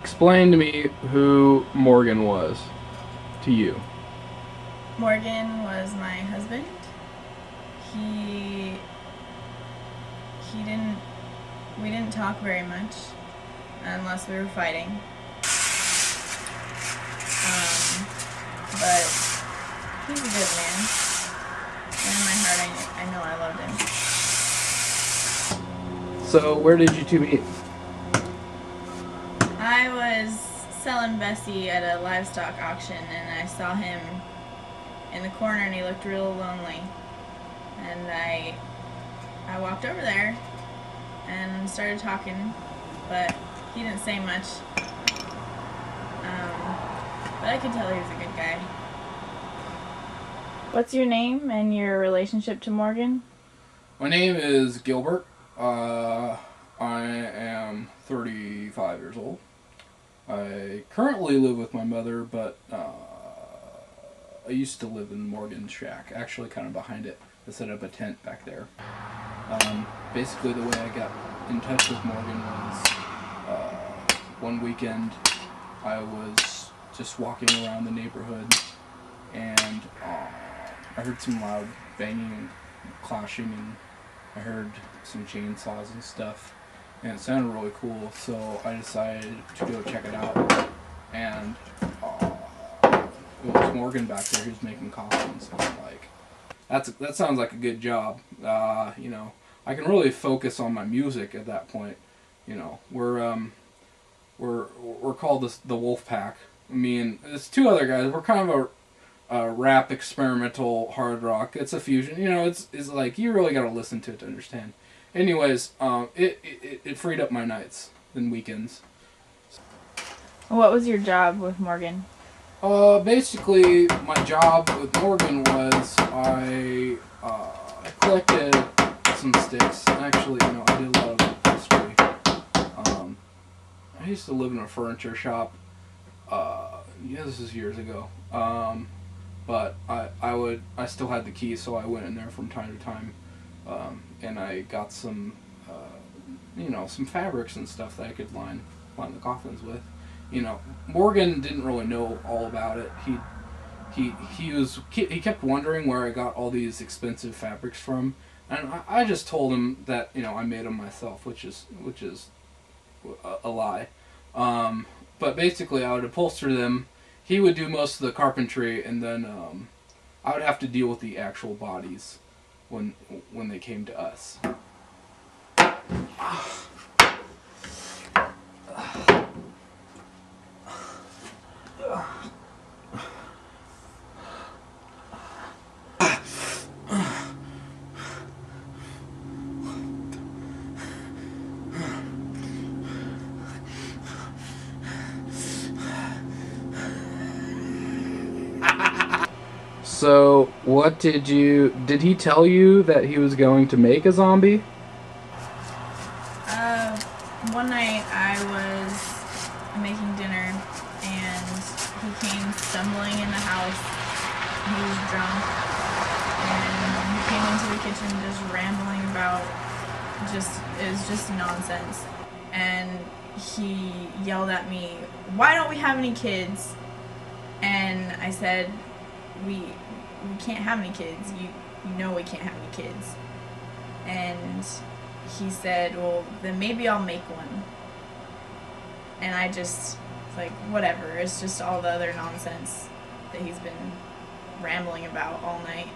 Explain to me who Morgan was to you. Morgan was my husband. He didn't we didn't talk very much unless we were fighting. But he's a good man. And in my heart I know I loved him. So, where did you two meet? I was selling Bessie at a livestock auction and I saw him in the corner and he looked real lonely. And I walked over there and started talking, but he didn't say much. But I could tell he was a good guy. What's your name and your relationship to Morgan? My name is Gilbert. I am 35 years old. I currently live with my mother, but I used to live in Morgan's shack, actually kind of behind it. I set up a tent back there. Basically, the way I got in touch with Morgan was one weekend I was just walking around the neighborhood and I heard some loud banging and clashing, and I heard some chainsaws and stuff, and it sounded really cool, so I decided to go check it out. And it was Morgan back there who's making coffins. And I'm like, that sounds like a good job. You know, I can really focus on my music at that point. You know, we're called the Wolf Pack. Me and there's two other guys. We're kind of a rap, experimental, hard rock. It's a fusion. You know, it's like you really got to listen to it to understand. Anyways, it freed up my nights and weekends. What was your job with Morgan? Basically, my job with Morgan was I collected some sticks. Actually, you know, I did a lot of upholstery. I used to live in a furniture shop. Yeah, this is years ago. But I still had the key, so I went in there from time to time, and I got some, you know, some fabrics and stuff that I could line the coffins with. You know, Morgan didn't really know all about it. He kept wondering where I got all these expensive fabrics from, and I just told him that, you know, I made them myself, which is a lie. But basically, I would upholster them. He would do most of the carpentry, and then I would have to deal with the actual bodies when they came to us. So, what did he tell you that he was going to make a zombie? One night I was making dinner and he came stumbling in the house. He was drunk and he came into the kitchen just rambling about it was just nonsense. And he yelled at me, "Why don't we have any kids?" And I said, we can't have any kids. You know we can't have any kids. And he said, "Well, then maybe I'll make one." And I just, like, whatever. It's just all the other nonsense that he's been rambling about all night.